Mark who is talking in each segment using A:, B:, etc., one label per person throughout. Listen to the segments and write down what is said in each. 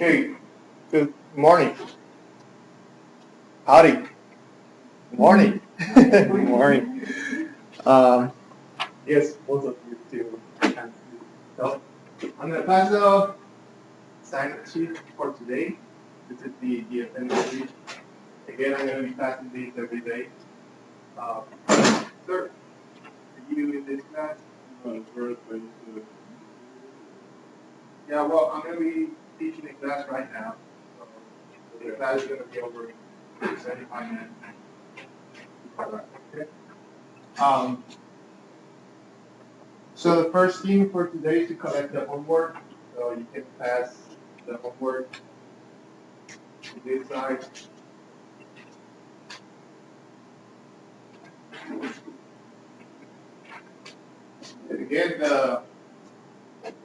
A: Okay, good morning. Howdy. Good morning. Good morning. Um, yes, both of you too. So, I'm going to pass the assignment sheet for today. This is the attendance sheet. Again, I'm going to be passing these every day. Sir, are you in this class? Yeah, well, I'm going to be teaching a class right now. So, the class is going to be over in 75 minutes. Okay. So the first thing for today is to collect the homework. So you can pass the homework to this side. And again, the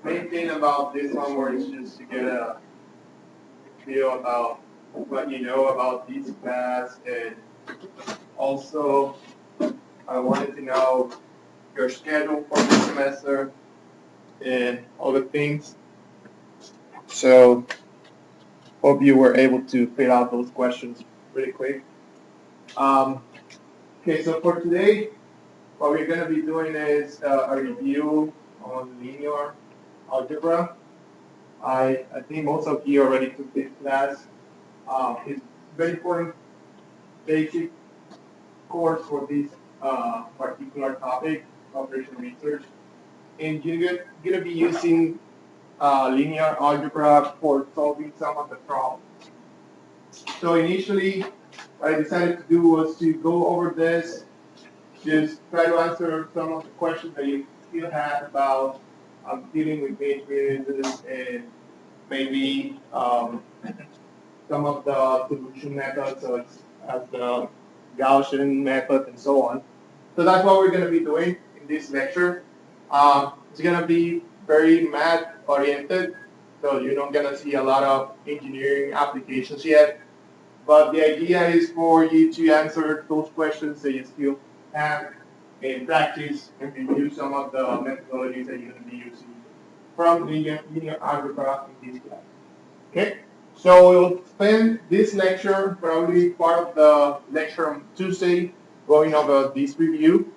A: main thing about this homework is just to get a feel about what you know about this class, and also I wanted to know your schedule for the semester and all the things. So hope you were able to fill out those questions really quick. Okay, so for today, what we're going to be doing is a review on linear algebra. I think most of you already took this class. It's very important basic course for this particular topic, operational research. And you're going to be using linear algebra for solving some of the problems. So initially, what I decided to do was to go over this, just try to answer some of the questions that you still had about dealing with matrices and maybe some of the solution methods, such as the Gaussian method and so on. So that's what we're going to be doing in this lecture. It's going to be very math oriented, so you're not going to see a lot of engineering applications yet. But the idea is for you to answer those questions that you still have in practice and review some of the methodologies that you're going to be using from linear algebra in this class. Okay? So we'll spend this lecture, probably part of the lecture on Tuesday, going over this review.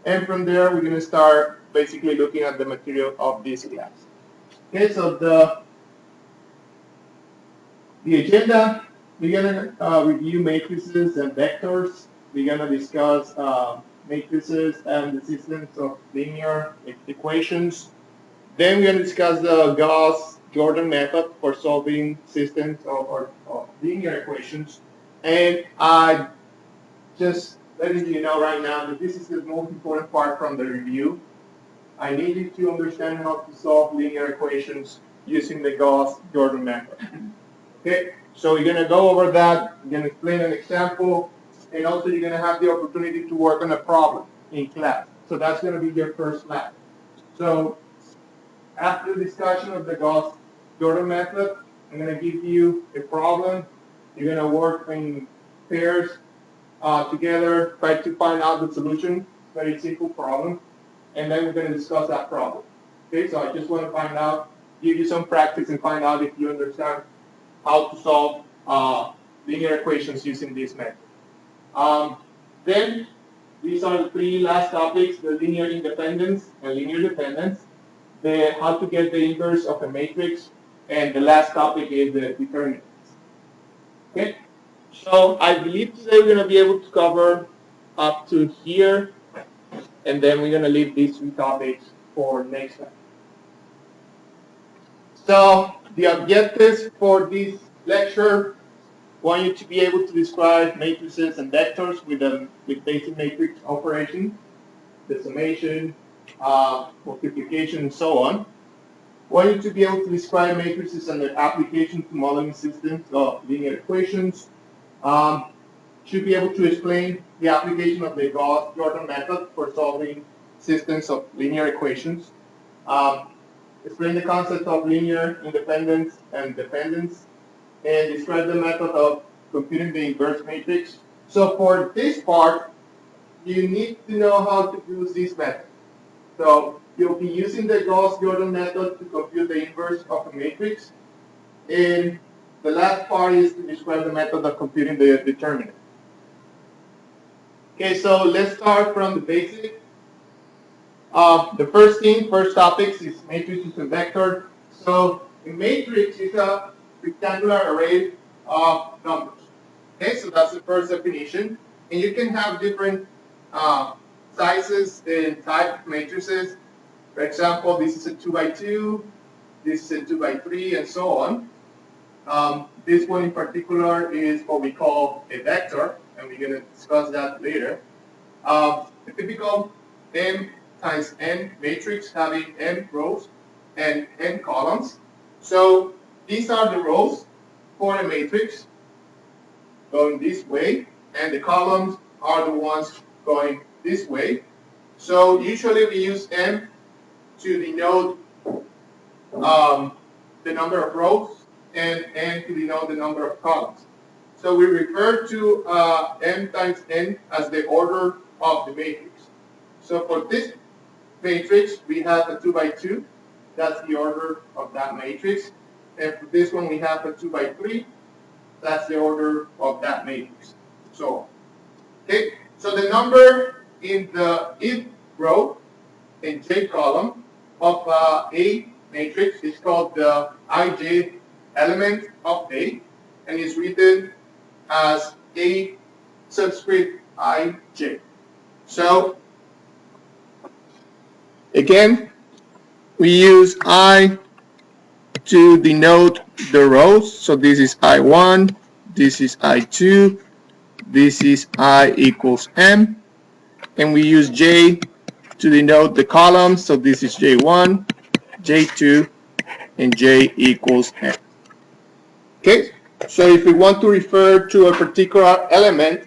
A: And from there, we're going to start basically looking at the material of this class. Okay, so the agenda, we're going to review matrices and vectors. We're going to discuss matrices and the systems of linear equations. Then we're going to discuss the Gauss Jordan method for solving systems of linear equations. And I just letting you know right now that this is the most important part from the review. I need you to understand how to solve linear equations using the Gauss Jordan method. Okay, so we're going to go over that. We're going to explain an example, and also you're going to have the opportunity to work on a problem in class. So that's going to be your first lab. So after the discussion of the Gauss Jordan method, I'm going to give you a problem. You're going to work in pairs together, try to find out the solution. Very simple problem. And then we're going to discuss that problem. Okay, so I just want to find out, give you some practice and find out if you understand how to solve linear equations using this method. Then, these are the three last topics, the linear independence and linear dependence, the how to get the inverse of a matrix, and the last topic is the determinants. Okay, so I believe today we're going to be able to cover up to here, and then we're going to leave these three topics for next time. So the objectives for this lecture want you to be able to describe matrices and vectors with basic matrix operation, the summation, multiplication, and so on. Want you to be able to describe matrices and their application to modeling systems of linear equations. Should be able to explain the application of the Gauss Jordan method for solving systems of linear equations. Explain the concept of linear independence and dependence, and describe the method of computing the inverse matrix. So for this part, you need to know how to use this method. So you'll be using the Gauss Jordan method to compute the inverse of a matrix. And the last part is to describe the method of computing the determinant. Okay, so let's start from the basic. The first topic is matrices and vector. So a matrix is a rectangular array of numbers. Okay, so that's the first definition. And you can have different sizes and type of matrices. For example, this is a 2 by 2, this is a 2 by 3, and so on. This one in particular is what we call a vector, and we're going to discuss that later. A typical M times N matrix having M rows and N columns. So these are the rows for a matrix going this way, and the columns are the ones going this way. So usually we use M to denote the number of rows and N to denote the number of columns. So we refer to M times N as the order of the matrix. So for this matrix, we have a 2 by 2. That's the order of that matrix. And for this one, we have a 2 by 3. That's the order of that matrix. So, okay. So the number in the if row in J column of A matrix is called the ij element of A, and is written as A subscript ij. So again, we use I to denote the rows. So this is I1, this is I2, this is I equals M, and we use J to denote the columns. So this is J1, J2, and J equals M. Okay, so if we want to refer to a particular element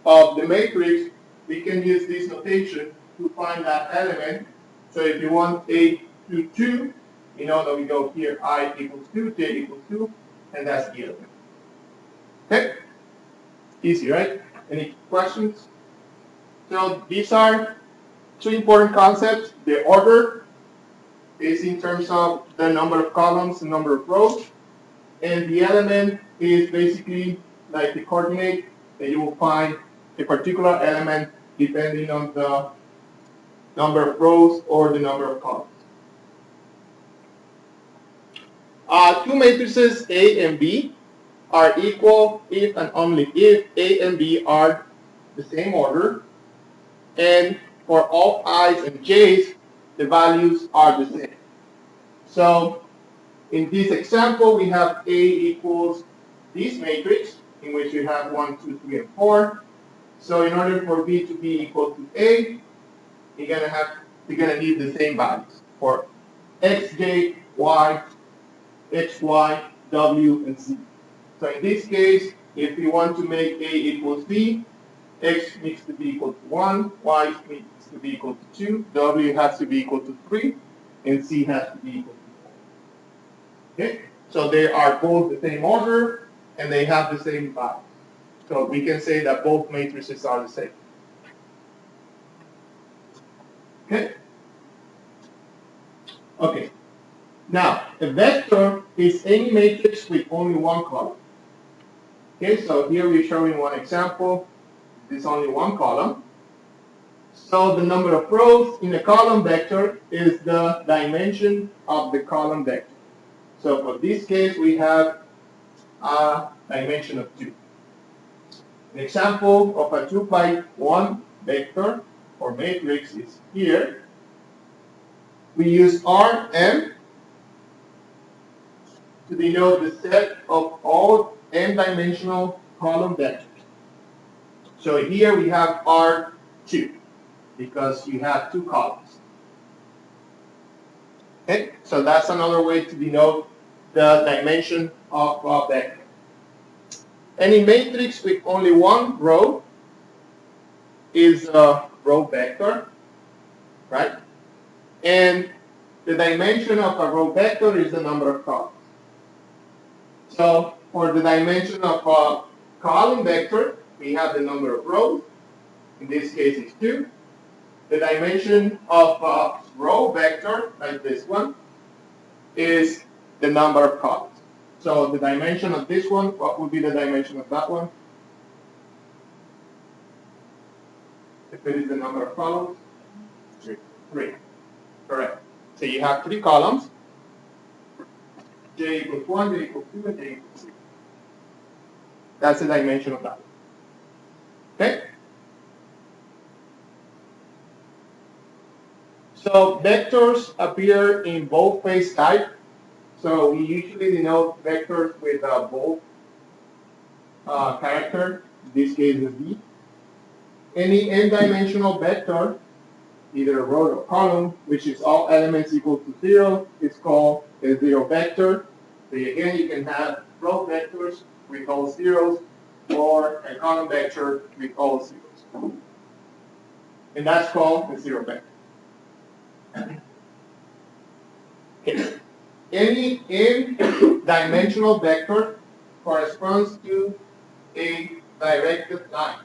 A: of the matrix, we can use this notation to find that element. So if you want A to 2, you know that we go here I equals 2, J equals 2, and that's the element. Okay, easy, right? Any questions? So these are two important concepts. The order is in terms of the number of columns and number of rows. And the element is basically like the coordinate that you will find a particular element depending on the number of rows or the number of columns. Two matrices A and B are equal if and only if A and B are the same order, and for all i's and j's, the values are the same. So in this example, we have A equals this matrix, in which we have 1, 2, 3, and 4. So in order for B to be equal to A, you're gonna need the same values for X, J, Y, X, Y, W, and Z. So in this case, if you want to make A equals B, X needs to be equal to 1, Y needs to be equal to 2, W has to be equal to 3, and Z has to be equal to 4. Okay? So they are both the same order, and they have the same values. So we can say that both matrices are the same. Okay? Okay. Now, a vector is any matrix with only one column. Okay, so here we're showing one example. There's only one column. So the number of rows in a column vector is the dimension of the column vector. So for this case, we have a dimension of 2. An example of a 2 by 1 vector or matrix is here. We use Rm to denote the set of all n-dimensional column vectors. So here we have R2 because you have 2 columns. Okay, so that's another way to denote the dimension of a vector. Any matrix with only one row is a row vector, right? And the dimension of a row vector is the number of columns. So for the dimension of a column vector, we have the number of rows. In this case, it's 2. The dimension of a row vector, like this one, is the number of columns. So the dimension of this one, what would be the dimension of that one? If it is the number of columns? 3. Correct. So you have 3 columns. J equals 1, J equals 2, and J equals 3. That's the dimension of that one. Okay? So vectors appear in boldface type. So we usually denote vectors with a bold character. In this case is B. Any n-dimensional vector, either a row or column, which is all elements equal to 0, is called a 0 vector. So again, you can have row vectors with all zeros, or a column vector with all zeros. And that's called a 0 vector. Okay. Any n-dimensional vector corresponds to a directed line.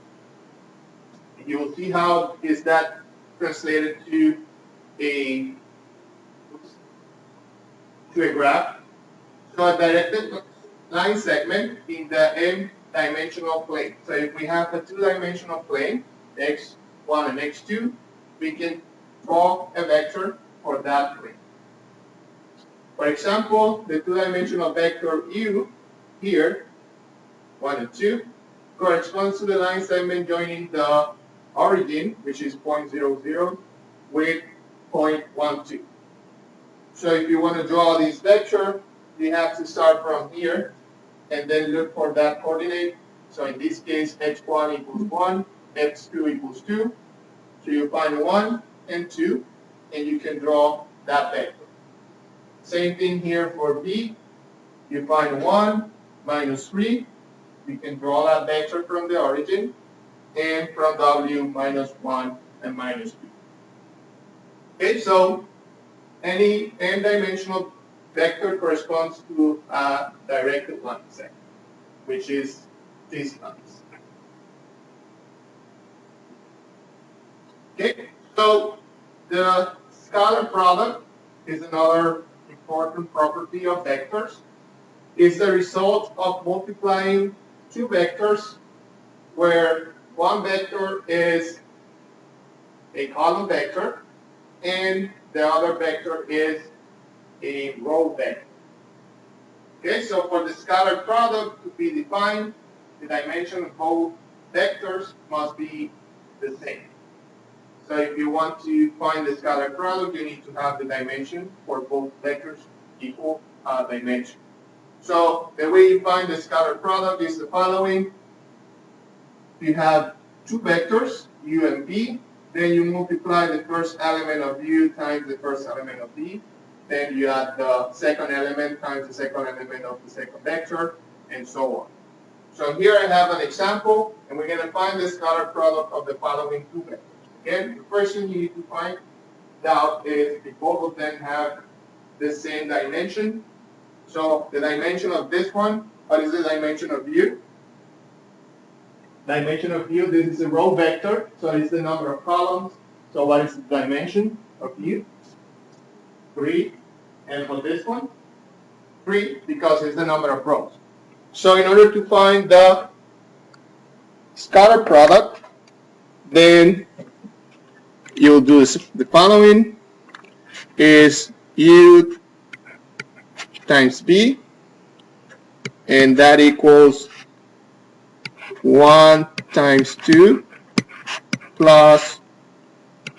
A: You will see how is that translated to a graph. So a directed line segment in the n-dimensional plane. So if we have a 2-dimensional plane, x1 and x2, we can draw a vector for that plane. For example, the 2-dimensional vector u here, 1 and 2, corresponds to the line segment joining the origin, which is 0.00, with 0.12. So if you want to draw this vector, you have to start from here and then look for that coordinate. So in this case, x1 equals 1, x2 equals 2. So you find 1 and 2, and you can draw that vector. Same thing here for B. You find 1 minus 3. You can draw that vector from the origin. And from W, minus 1 and minus 2. Okay, so any n-dimensional vector corresponds to a directed line segment, which is these lines. Okay, so the scalar product is another important property of vectors. It's the result of multiplying 2 vectors where one vector is a column vector and the other vector is a row vector. Okay, so for the scalar product to be defined, the dimension of both vectors must be the same. So if you want to find the scalar product, you need to have the dimension for both vectors equal dimension. So the way you find the scalar product is the following. You have 2 vectors, u and v. Then you multiply the first element of u times the first element of v. Then you add the second element times the second element of the second vector, and so on. So here I have an example, and we're going to find the scalar product of the following 2 vectors. Again, the first thing you need to find out is if both of them have the same dimension. So the dimension of this one, what is the dimension of u? Dimension of u, this is a row vector, so it's the number of columns. So what is the dimension of u? 3. And for this one? 3, because it's the number of rows. So in order to find the scalar product, then you'll do the following is u times v, and that equals 1 times 2 plus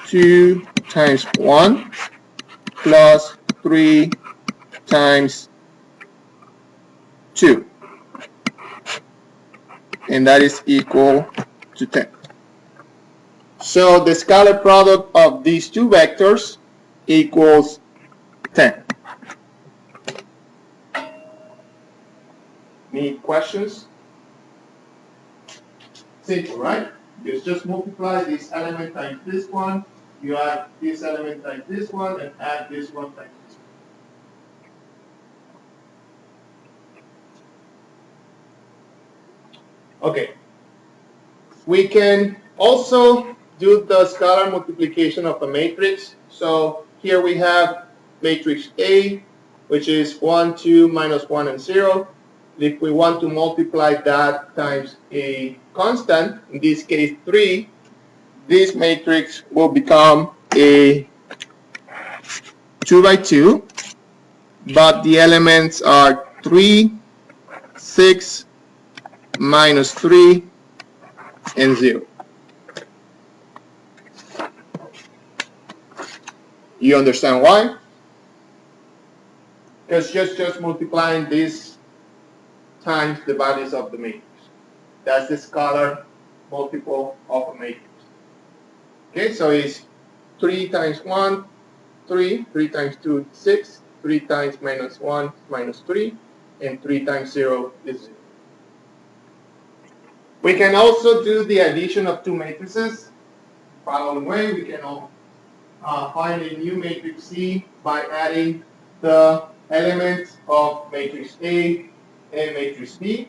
A: 2 times 1 plus 3 times 2. And that is equal to 10. So the scalar product of these 2 vectors equals 10. Any questions? Simple, right? You just multiply this element times this one, you add this element times this one, and add this one times this one. Okay. We can also do the scalar multiplication of a matrix. So here we have matrix A which is 1, 2, minus 1, and 0. If we want to multiply that times a constant, in this case 3, this matrix will become a 2 by 2, but the elements are 3, 6, minus 3, and 0. You understand why? Because just multiplying this times the values of the matrix. That's the scalar multiple of a matrix. Okay, so it's 3 times 1, 3, 3 times 2, 6, 3 times minus 1, minus 3, and 3 times 0 is 0. We can also do the addition of two matrices. Following way, we can find a new matrix C by adding the elements of matrix A and matrix B.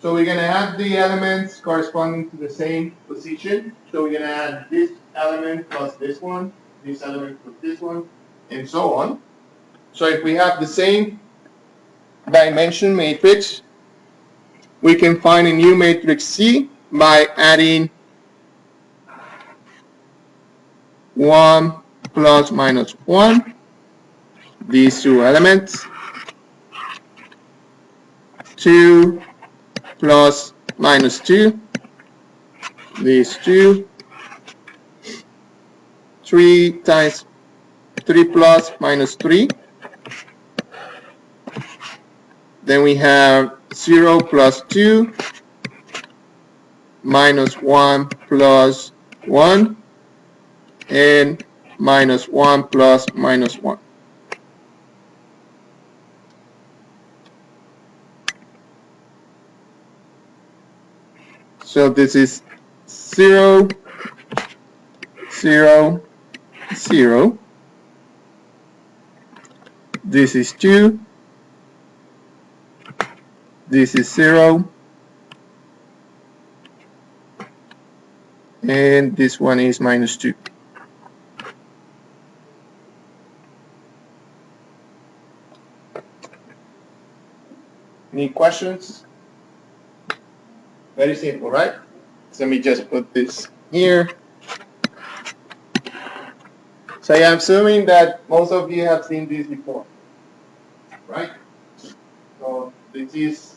A: So we're going to have the elements corresponding to the same position. So we're going to add this element plus this one, this element plus this one, and so on. So if we have the same dimension matrix, we can find a new matrix C by adding 1 plus minus 1, these two elements, 2 plus minus 2, these two, 3 times 3 plus minus 3. Then we have 0 plus 2, minus 1 plus 1, and minus 1 plus minus 1. So this is 0, 0, 0. This is 2. This is 0. And this one is minus 2. Any questions? Very simple, right? So let me just put this here. So I'm assuming that most of you have seen this before, right? So this is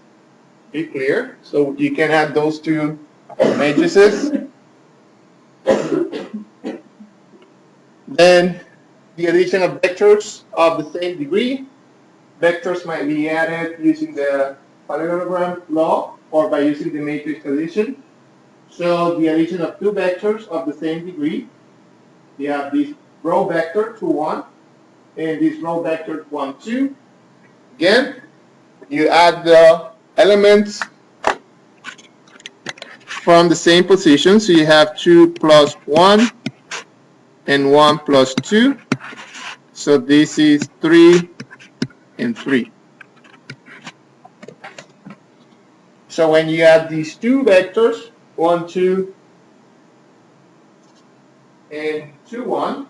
A: pretty clear. So you can have those two matrices. Then the addition of vectors of the same degree. Vectors might be added using the parallelogram law or by using the matrix addition. So the addition of two vectors of the same degree, you have this row vector 2, 1, and this row vector 1, 2. Again, you add the elements from the same position, so you have 2 plus 1 and 1 plus 2. So this is 3 and 3. So when you add these two vectors, 1, 2, and 2, 1,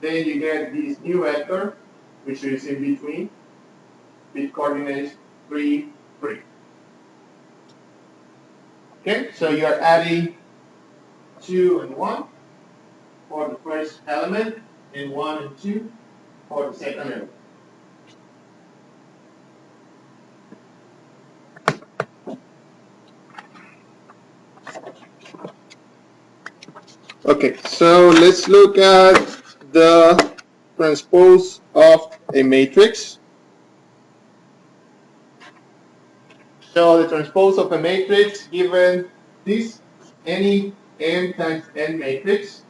A: then you get this new vector, which is in between, with coordinates 3, 3. Okay, so you are adding 2 and 1 for the first element, and 1 and 2 for the second element. Okay, so let's look at the transpose of a matrix. So the transpose of a matrix, given this any n times n matrix,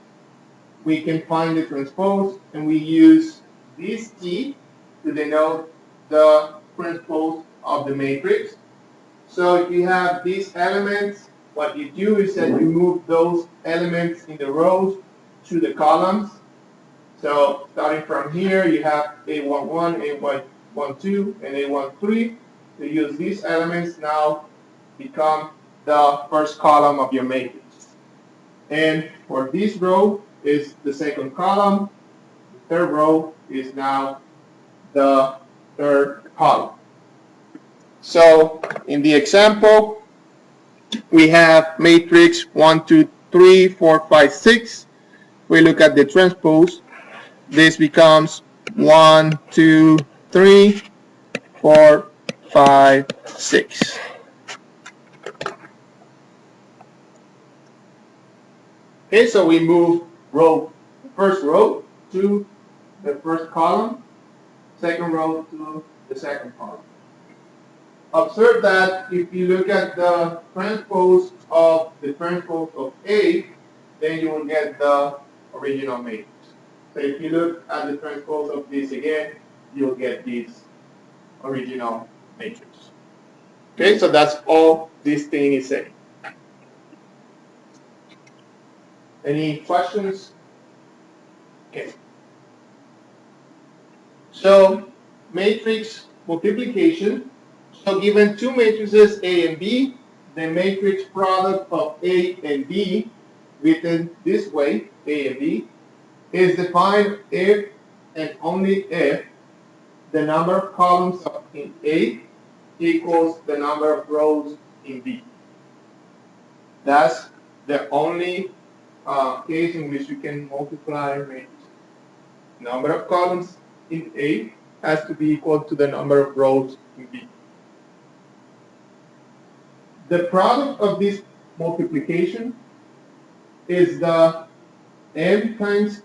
A: we can find the transpose, and we use this T to denote the transpose of the matrix. So if you have these elements, what you do is that you move those elements in the rows to the columns. So starting from here, you have A11, A12, and A13. To use these elements now become the first column of your matrix. And for this row is the second column. The third row is now the third column. So in the example, we have matrix 1, 2, 3, 4, 5, 6. We look at the transpose. This becomes 1, 2, 3, 4, 5, 6. Okay, so we move the first row to the first column, second row to the second column. Observe that if you look at the transpose of A, then you will get the original matrix. So if you look at the transpose of this again, you'll get this original matrix. Okay, so that's all this thing is saying. Any questions? Okay. So matrix multiplication. So given two matrices A and B, the matrix product of A and B, written this way, A and B, is defined if and only if the number of columns in A equals the number of rows in B. That's the only case in which you can multiply matrix. Number of columns in A has to be equal to the number of rows in B. The product of this multiplication is the M times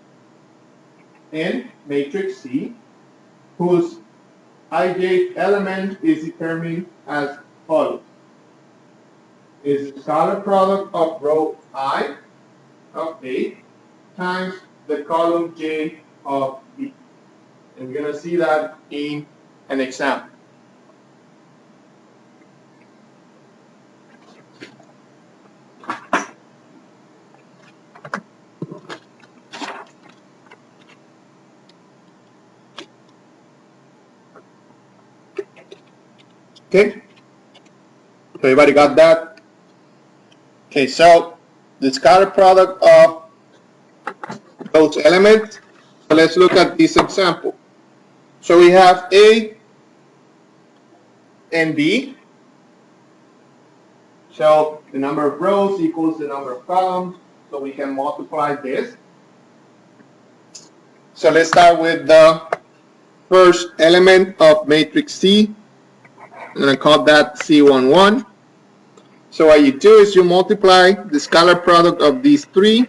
A: N matrix C, whose ij element is determined as follows. Is the scalar product of row I of A times the column J of B. And we're going to see that in an example. Okay, so everybody got that? Okay, so the scalar product of those elements. So let's look at this example. So we have A and B. So the number of rows equals the number of columns. So we can multiply this. So let's start with the first element of matrix C. I'm going to call that C11. So what you do is you multiply the scalar product of these three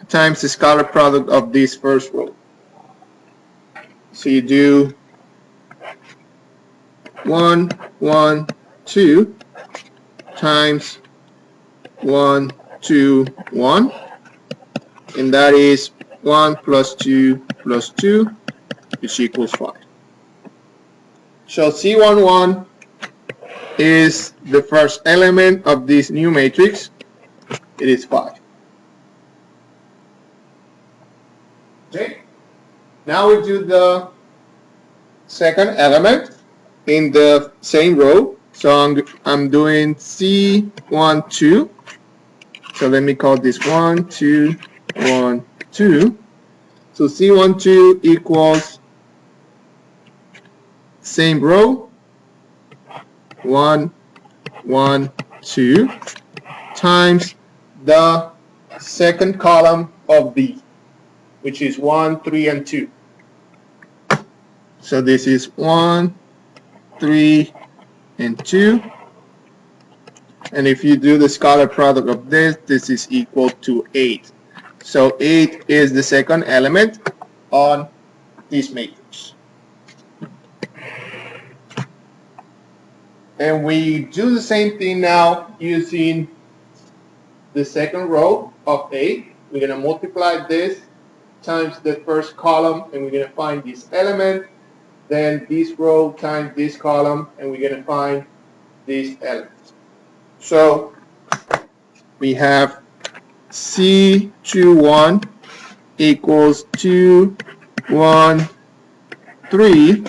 A: times the scalar product of this first row. So you do 1, 1, 2 times 1, 2, 1. And that is 1 plus 2 plus 2, which equals 5. So C11 is the first element of this new matrix. It is 5. Okay. Now we do the second element in the same row. So I'm doing C12. So let me call this 1, 2, 1, 2. So C12 equals same row, 1, 1, 2 times the second column of B, which is 1, 3, and 2. So this is 1, 3, and 2. And if you do the scalar product of this, this is equal to 8. So 8 is the second element on this matrix. And we do the same thing now using the second row of A. We're going to multiply this times the first column, and we're going to find this element. Then this row times this column, and we're going to find this element. So we have C21 equals 2, 1, 3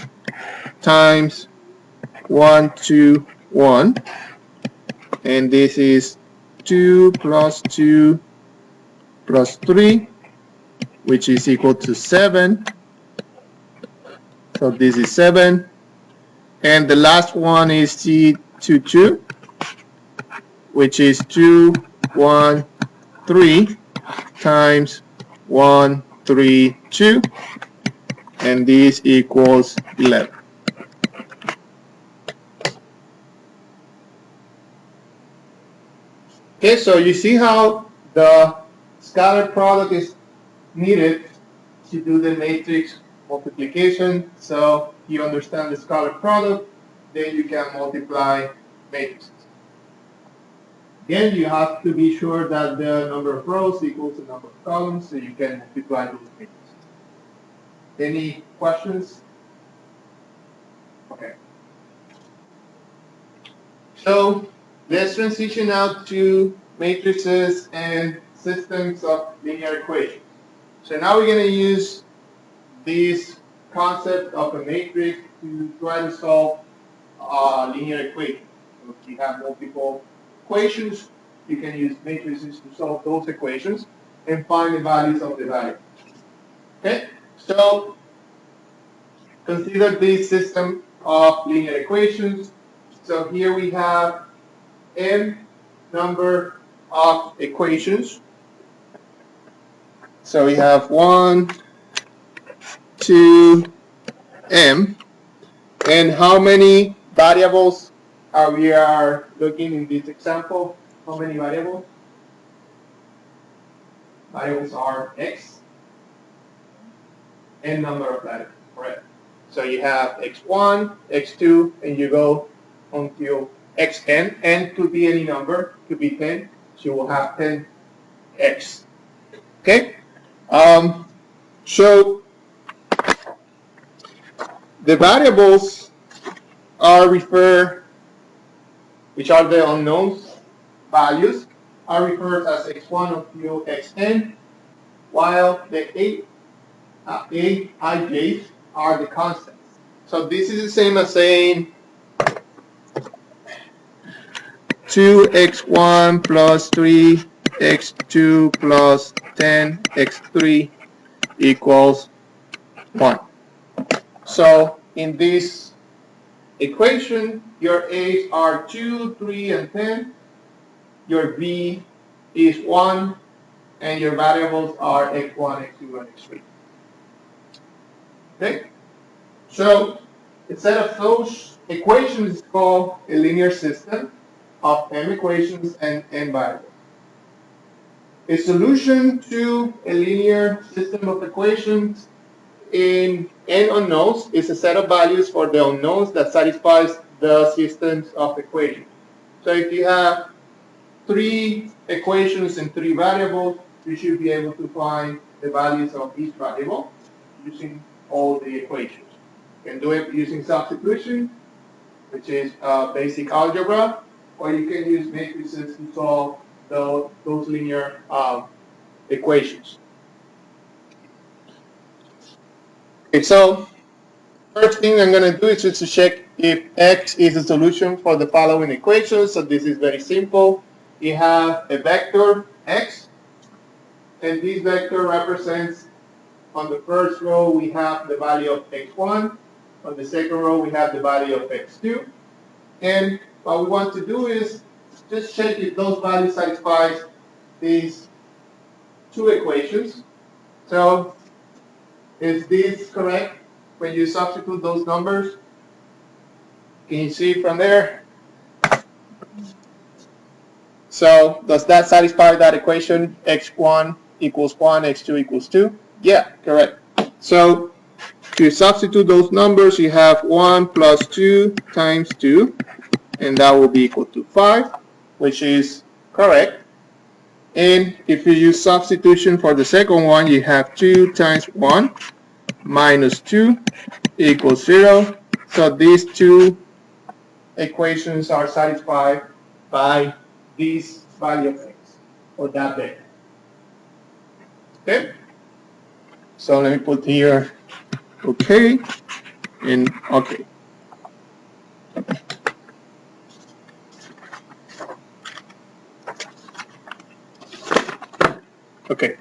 A: times 1, 2, 1. And this is 2 plus 2 plus 3, which is equal to 7. So this is 7. And the last one is C22, which is 2, 1, 3 times 1, 3, 2. And this equals 11. Okay, so you see how the scalar product is needed to do the matrix multiplication. So you understand the scalar product, then you can multiply matrices. Again, you have to be sure that the number of rows equals the number of columns, so you can multiply those matrices. Any questions? Okay. So let's transition now to matrices and systems of linear equations. So now we're going to use this concept of a matrix to try to solve a linear equation. So if you have multiple equations, you can use matrices to solve those equations and find the values of the variables. Okay, so consider this system of linear equations. So here we have m number of equations. So we have 1, 2, m. And how many variables we are looking in this example? How many variables? Variables are x, n number of variables, correct? So you have x1, x2, and you go until xn. N could be any number, could be 10. So you will have 10x. Okay? So the variables are referred, which are the unknowns values, are referred as x1 until xn, while the aij's are the constants. So this is the same as saying 2x1 plus 3x2 plus 10x3 equals 1. So in this equation, your a's are 2, 3, and 10. Your b is 1, and your variables are x1, x2, and x3. Okay? So instead of those equations, it's called a linear system of m equations and n variables. A solution to a linear system of equations in n unknowns is a set of values for the unknowns that satisfies the systems of equations. So if you have 3 equations and 3 variables, you should be able to find the values of each variable using all the equations. You can do it using substitution, which is basic algebra, or you can use matrices to solve those linear equations. Okay, so first thing I'm going to do is just to check if x is a solution for the following equations. So this is very simple. You have a vector x, and this vector represents, on the first row we have the value of x1, on the second row we have the value of x2, and what we want to do is just check if those values satisfy these 2 equations. So is this correct when you substitute those numbers? Can you see from there? So does that satisfy that equation? x1 equals 1, x2 equals 2? Yeah, correct. So to substitute those numbers, you have 1 plus 2 times 2, and that will be equal to 5, which is correct. And if you use substitution for the second one, you have 2 times 1 minus 2 equals 0. So these 2 equations are satisfied by this value of x, or that vector. Okay? So let me put here, okay, and okay. Okay.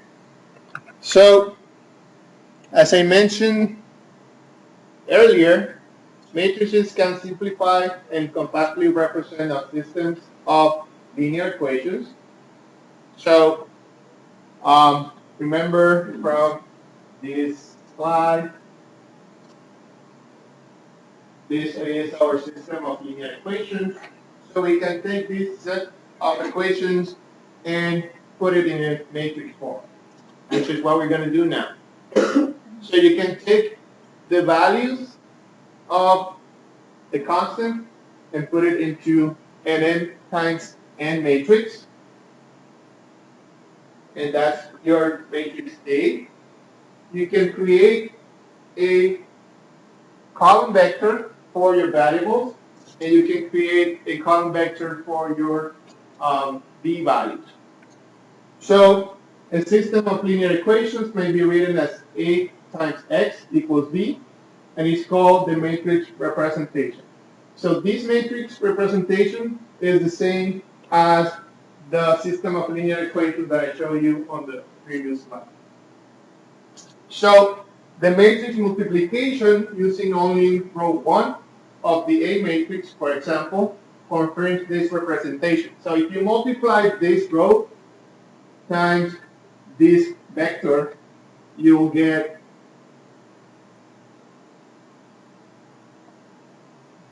A: So, as I mentioned earlier, earlier, matrices can simplify and compactly represent a systems of linear equations. So remember from this slide, this is our system of linear equations. So we can take this set of equations and put it in a matrix form, which is what we're going to do now. So you can take the values of the constant and put it into an n times n matrix, and that's your matrix A. You can create a column vector for your variables, and you can create a column vector for your B values. So a system of linear equations may be written as A times X equals B, and it's called the matrix representation. So this matrix representation is the same as the system of linear equations that I showed you on the previous slide. So the matrix multiplication using only row 1 of the A matrix, for example, confirms this representation. So if you multiply this row times this vector, you'll get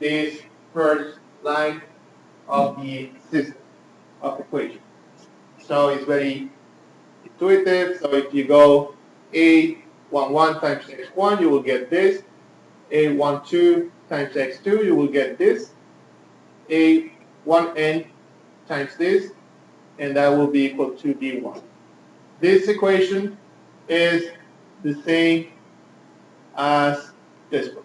A: this first line of the system of equation. So it's very intuitive. So if you go A11 times x1, you will get this. A12 times x2, you will get this. A1n times this, and that will be equal to B1. This equation is the same as this one.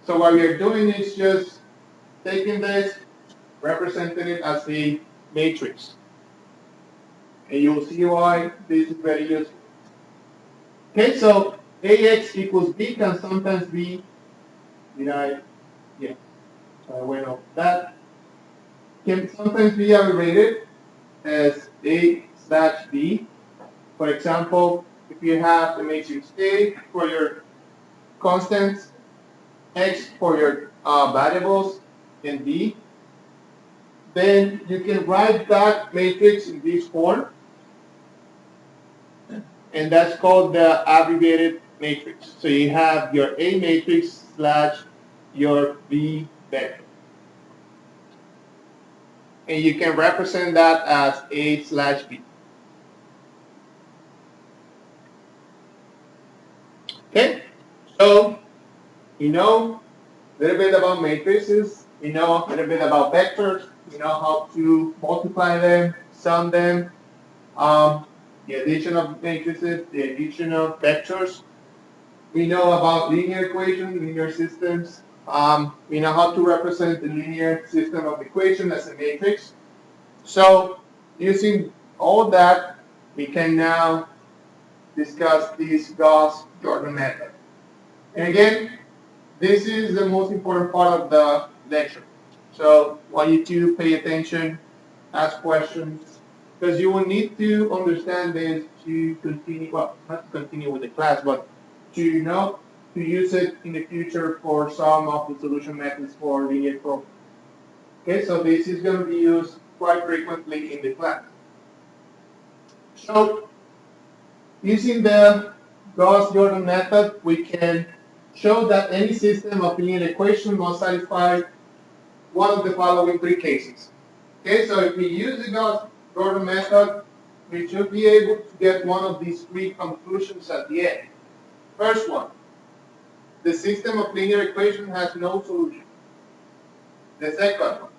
A: So what we are doing is just taking this, representing it as a matrix. And you'll see why this is very useful. Okay, so AX equals B can sometimes be, so I went off that, can sometimes be abbreviated as A slash B. For example, if you have the matrix A for your constants, X for your variables, and B, then you can write that matrix in this form, and that's called the abbreviated matrix. So you have your A matrix slash your B vector. And you can represent that as A slash B. Okay, so you know a little bit about matrices, you know a little bit about vectors, you know how to multiply them, sum them, the addition of matrices, the addition of vectors. We know about linear equations, linear systems. We know how to represent the linear system of equation as a matrix. So using all that, we can now discuss this Gauss Jordan method. And again, this is the most important part of the lecture. So I want you to pay attention, ask questions, because you will need to understand this to continue, well, not to continue with the class, but to know to use it in the future for some of the solution methods for linear programs. Okay, so this is going to be used quite frequently in the class. So using the Gauss Jordan method, we can show that any system of linear equations must satisfy one of the following three cases. Okay, so if we use the Gauss Jordan method, we should be able to get one of these three conclusions at the end. First one, the system of linear equations has no solution. The second one,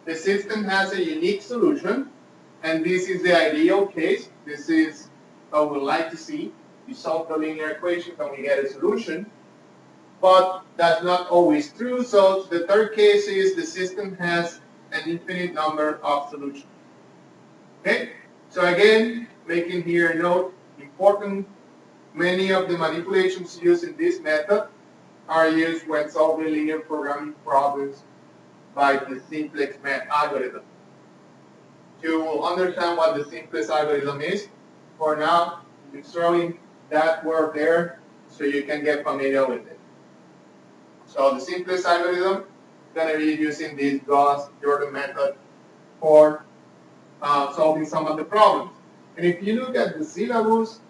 A: the system has a unique solution, and this is the ideal case. This is what we like to see. We solve the linear equation and we get a solution. But that's not always true. So the third case is the system has an infinite number of solutions. Okay? So again, making here a note, important, many of the manipulations used in this method are used when solving linear programming problems by the simplex algorithm. To understand what the simplex algorithm is, for now, I'm throwing that word there so you can get familiar with it. So the simplest algorithm is going to be using this Gauss Jordan method for solving some of the problems. And if you look at the syllabus,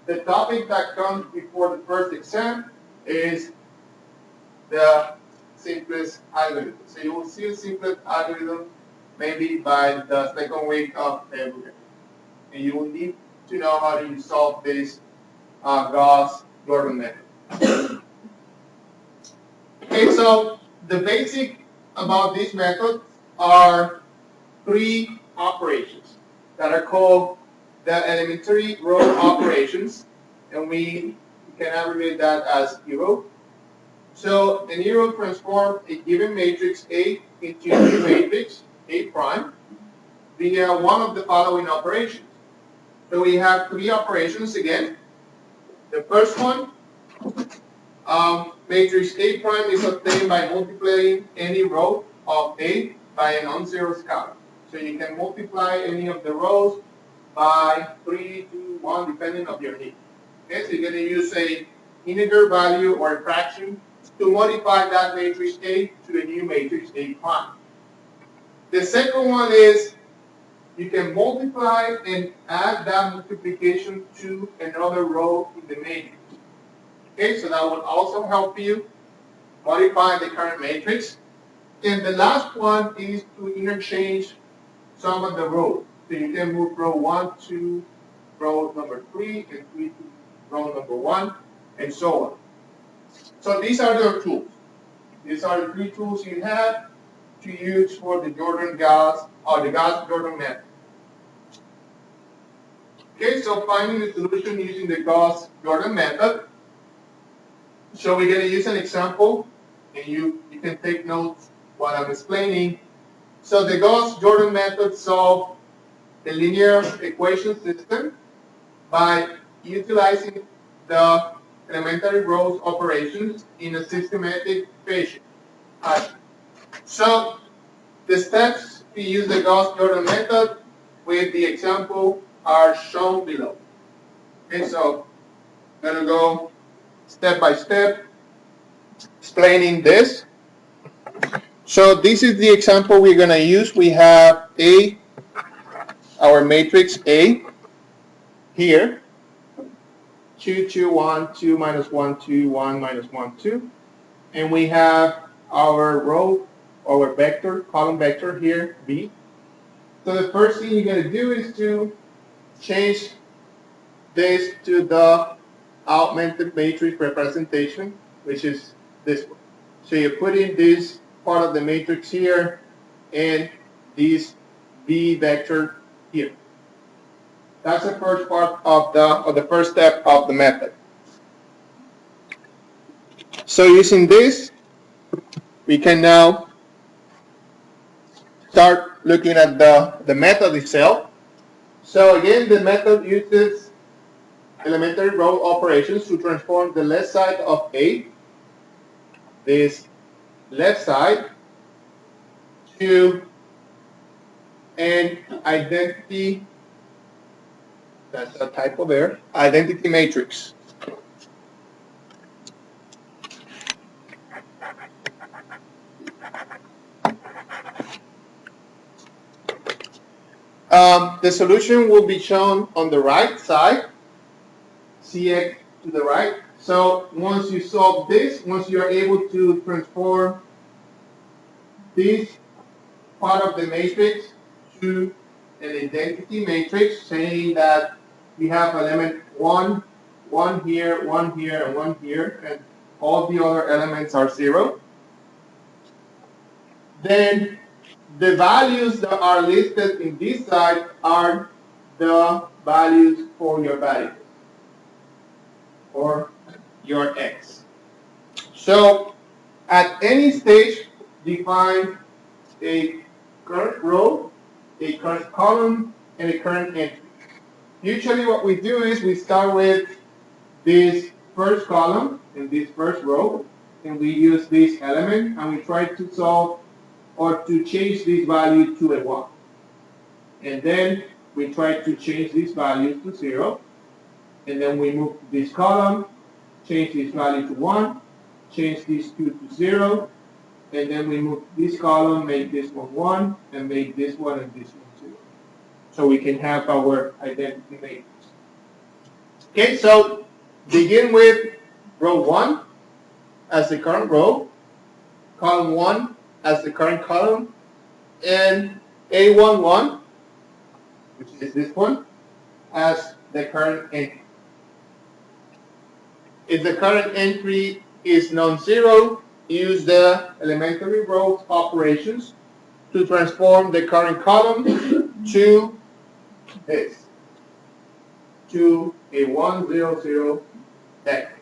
A: the topic that comes before the first exam is the simplest algorithm. So you will see the simplest algorithm maybe by the second week of February. And you will need to know how to solve this Gauss Jordan method. Okay, so the basic about this method are three operations that are called the elementary row operations, and we can abbreviate that as ERO. So an ERO transforms a given matrix A into a new matrix A prime via one of the following operations. So we have three operations again. The first one, matrix A prime is obtained by multiplying any row of A by a non-zero scalar. So you can multiply any of the rows by 3, 2, 1, depending on your need. Okay, so you're going to use a integer value or a fraction to modify that matrix A to a new matrix A prime. The second one is you can multiply and add that multiplication to another row in the matrix. Okay, so that will also help you modify the current matrix. And the last one is to interchange some of the rows. So you can move row 1 to row number 3 and 3 to row number 1 and so on. So these are your tools. These are the three tools you have to use for the Jordan-Gauss or the Gauss-Jordan method. Okay, so finding the solution using the Gauss-Jordan method. So we're going to use an example, and you can take notes while I'm explaining. So the Gauss-Jordan method solves the linear equation system by utilizing the elementary rows operations in a systematic fashion. So the steps to use the Gauss-Jordan method with the example are shown below. Okay, so I'm going to go step by step explaining this. So this is the example we're going to use. We have our matrix A here. 2, 2, 1, 2 minus 1, 2, 1 minus 1, 2. And we have our row, our vector, column vector here, B. So the first thing you're going to do is to change this to the augmented matrix representation, which is this one. So you put in this part of the matrix here and this B vector here. That's the first part of the first step of the method. So using this, we can now start looking at the method itself. So again, the method uses elementary row operations to transform the left side of A, this left side, to an identity, that's a typo there, identity matrix. The solution will be shown on the right side, Cx to the right. So once you solve this, once you are able to transform this part of the matrix to an identity matrix, saying that we have element 1, 1 here, and 1 here, and all the other elements are 0, then the values that are listed in this side are the values for your variable, or your x. So at any stage, define a current row, a current column, and a current entry. Usually what we do is we start with this first column and this first row, and we use this element, and we try to solve or to change this value to a 1. And then we try to change this value to 0, and then we move to this column, change this value to 1, change these two to 0, and then we move this column, make this one 1, and make this one and this one 2. So we can have our identity matrix. Okay, so begin with row 1 as the current row, column 1 as the current column, and A11, which is this one, as the current entry. If the current entry is non-zero, use the elementary row operations to transform the current column to this, to a 1, 0, 0 deck.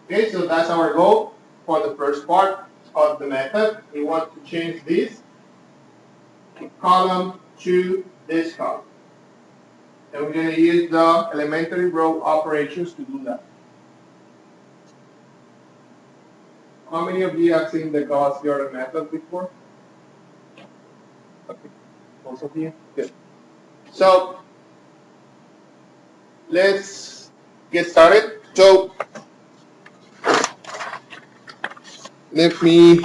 A: Okay, so that's our goal for the first part of the method. We want to change this column to this column. And we're going to use the elementary row operations to do that. How many of you have seen the Gauss Jordan method before? Okay. Most of you? Good. So let's get started. So let me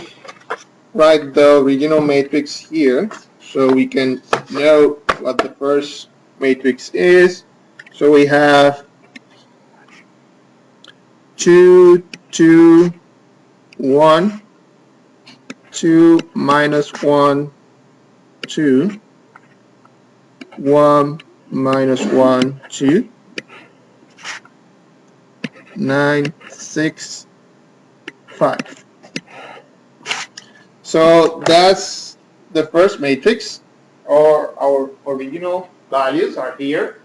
A: write the original matrix here so we can know what the first matrix is. So we have 2, 2, 1, 2, minus 1, 2, 1, minus 1, 2, 9, 6, 5. So that's the first matrix, or our original values are here.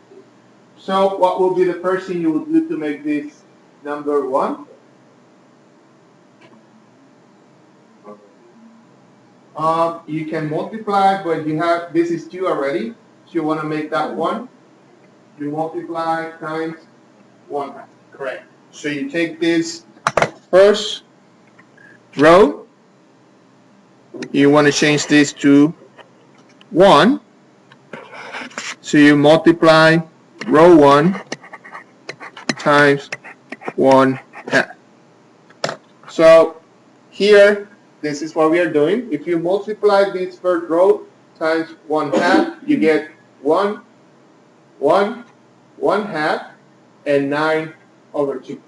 A: So what will be the first thing you will do to make this number 1? You can multiply, but you have, this is 2 already, so you want to make that 1. You multiply times 1 half, correct. So you take this first row, you want to change this to 1, so you multiply row 1 times 1 half. So here, this is what we are doing. If you multiply this first row times 1 half, you get 1, 1, 1 half, and 9 over 2.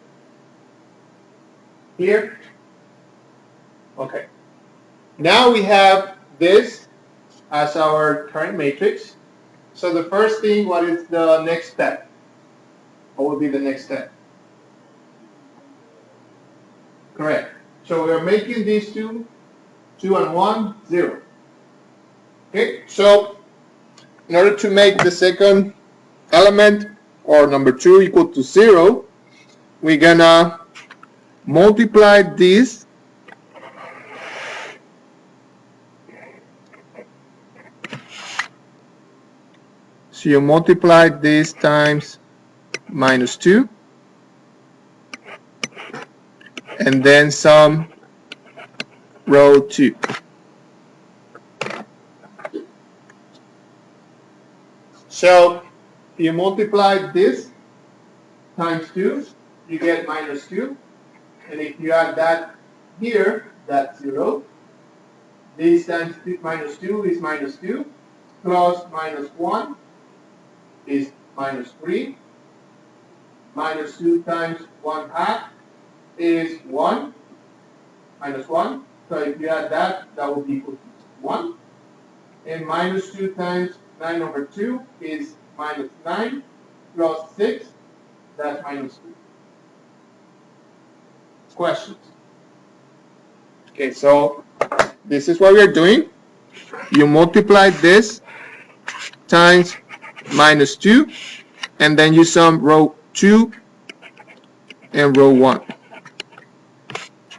A: Here? Okay. Now we have this as our current matrix. So the first thing, what is the next step? What would be the next step? Correct. So we are making these 2, 2 and 1, 0. Okay, so in order to make the second element, or number 2, equal to 0, we're gonna multiply this so you multiply this times minus 2, and then sum row 2. So if you multiply this times 2, you get minus 2. And if you add that here, that's 0. This times minus 2 is minus 2. Plus minus 1 is minus 3. Minus 2 times 1 half is 1. Minus 1. So if you add that, that will be equal to 1. And minus 2 times 9 over 2 is minus 9. Plus 6, that's minus 3. Questions? Okay, so this is what we are doing. You multiply this times minus 2, and then you sum row 2 and row 1.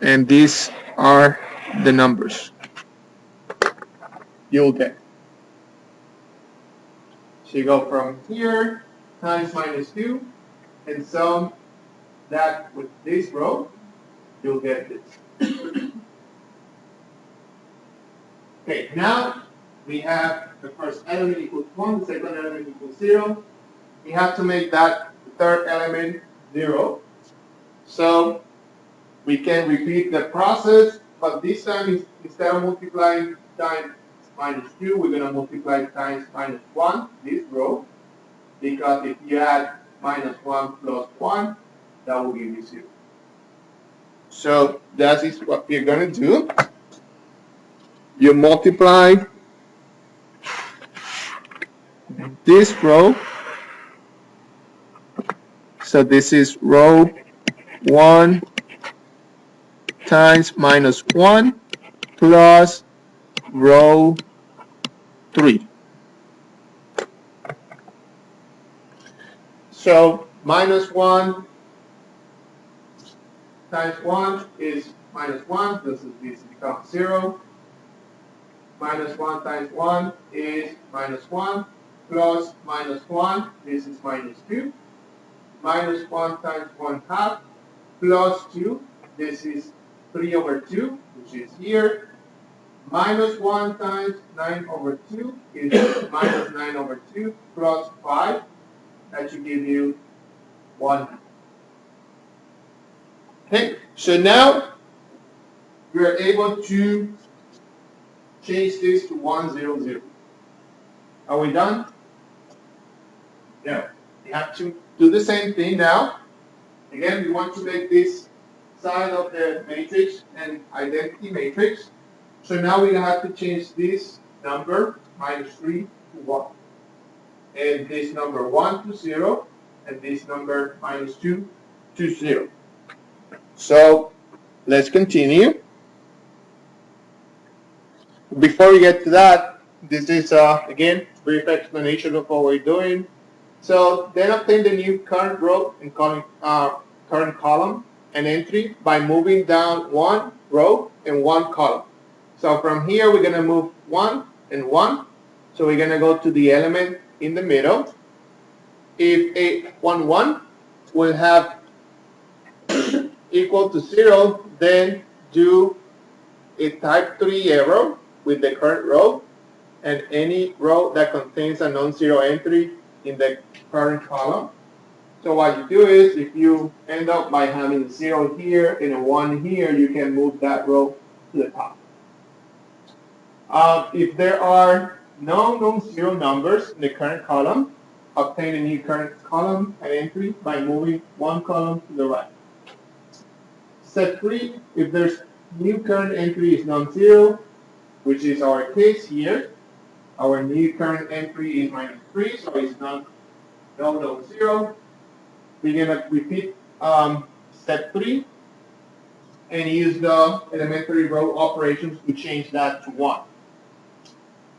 A: And these are the numbers you'll get. So you go from here times minus 2 and sum that with this row, you'll get this. Okay, now we have the first element equals 1, the second element equals 0. We have to make that third element 0. So We can repeat the process, but this time instead of multiplying times minus 2, we're going to multiply times minus 1, this row, because if you add minus 1 plus 1, that will give you 0. So that is what we're going to do. You multiply this row. So this is row 1 times minus 1 plus row 3. So minus 1 times 1 is minus 1. This becomes 0. Minus 1 times 1 is minus 1. Plus minus 1, this is minus 2. Minus 1 times 1 half. Plus 2, this is 3 over 2, which is here. Minus 1 times 9 over 2 is minus 9 over 2 plus 5. That should give you 1. Okay, so now we are able to change this to 1, 0, 0. Are we done? No. We have to do the same thing now. Again, we want to make this side of the matrix an identity matrix. So now we have to change this number, minus 3, to 1. And this number 1 to 0, and this number minus 2 to 0. So let's continue. Before we get to that, this is, again, brief explanation of what we're doing. So then obtain the new current row and current column and entry by moving down 1 row and 1 column. So from here, we're going to move 1 and 1. So we're going to go to the element in the middle. If a 1, 1 will have equal to 0, then do a type 3 arrow with the current row and any row that contains a non-zero entry in the current column. So what you do is, if you end up by having a 0 here and a 1 here, you can move that row to the top. If there are no non-zero numbers in the current column, obtain a new current column and entry by moving 1 column to the right. Step 3, if there's new current entry is non-zero, which is our case here, our new current entry is minus 3, so it's non-zero. We're going to repeat step 3 and use the elementary row operations to change that to 1.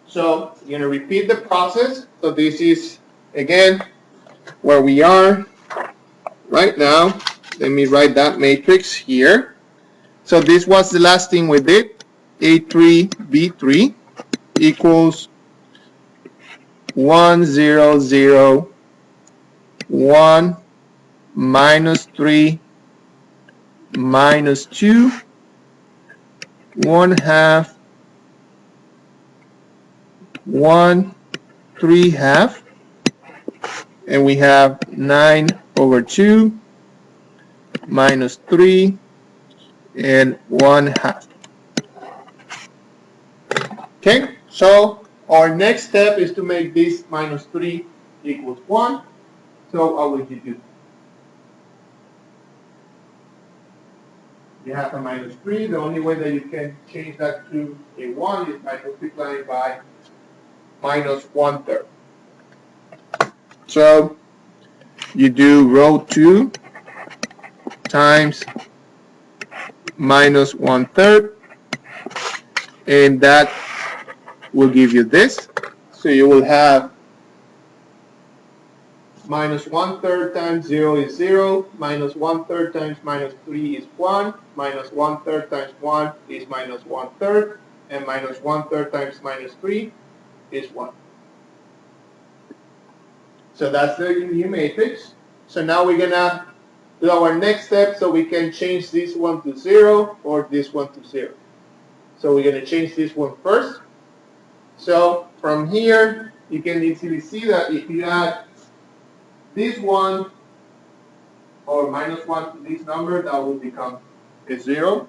A: So you're going to repeat the process. So this is, again, where we are right now. Let me write that matrix here. So this was the last thing we did. A3, B3 equals 1, 0, 0, 1, minus 3, minus 2, 1 half, 1, 3 half, and we have 9 over 2, minus 3, and 1 half. Okay, so our next step is to make this minus 3 equals 1. So what would you do? You have a minus 3. The only way that you can change that to a 1 is by multiplying by minus 1/3. So you do row 2 times minus 1/3, and that will give you this. So you will have minus 1/3 times 0 is 0, minus 1/3 times minus 3 is 1, minus 1/3 times 1 is minus 1/3, and minus 1/3 times minus 3 is 1. So that's the new matrix. So now we're going to do our next step so we can change this one to 0 or this one to 0. So we're going to change this one first. So from here, you can easily see that if you add this one or minus 1 to this number, that will become is 0.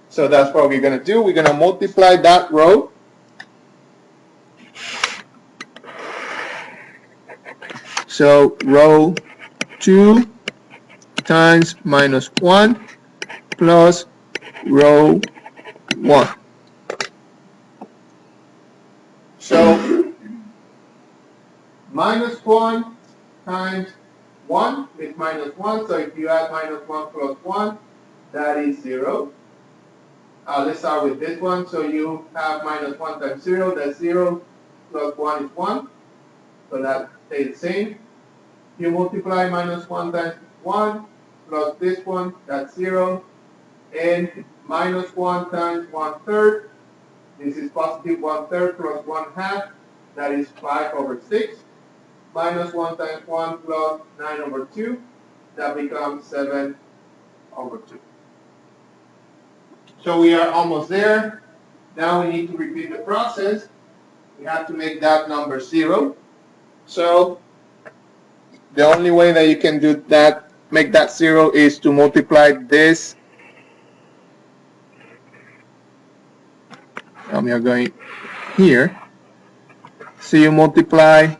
A: So that's what we're going to do. We're going to multiply that row. So row 2 times minus 1 plus row 1. So minus 1 times 1 is minus 1. So if you add minus 1 plus 1, that is 0. Let's start with this one. So you have minus 1 times 0, that's 0, plus 1 is 1. So that stays the same. You multiply minus 1 times 1, plus this one, that's 0. And minus 1 times 1/3, this is positive 1/3 plus 1/2, that is 5/6. Minus 1 times 1 plus 9/2, that becomes 7/2. So we are almost there. Now we need to repeat the process. We have to make that number 0. So the only way that you can do that, make that 0, is to multiply this. We are going here. So you multiply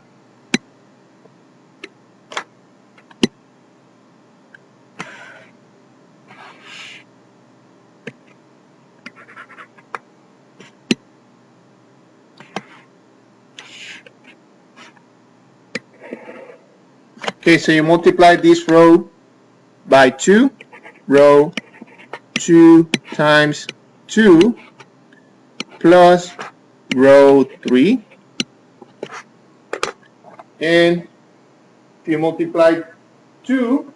A: so you multiply this row by 2, row 2 times 2 plus row 3, and if you multiply 2,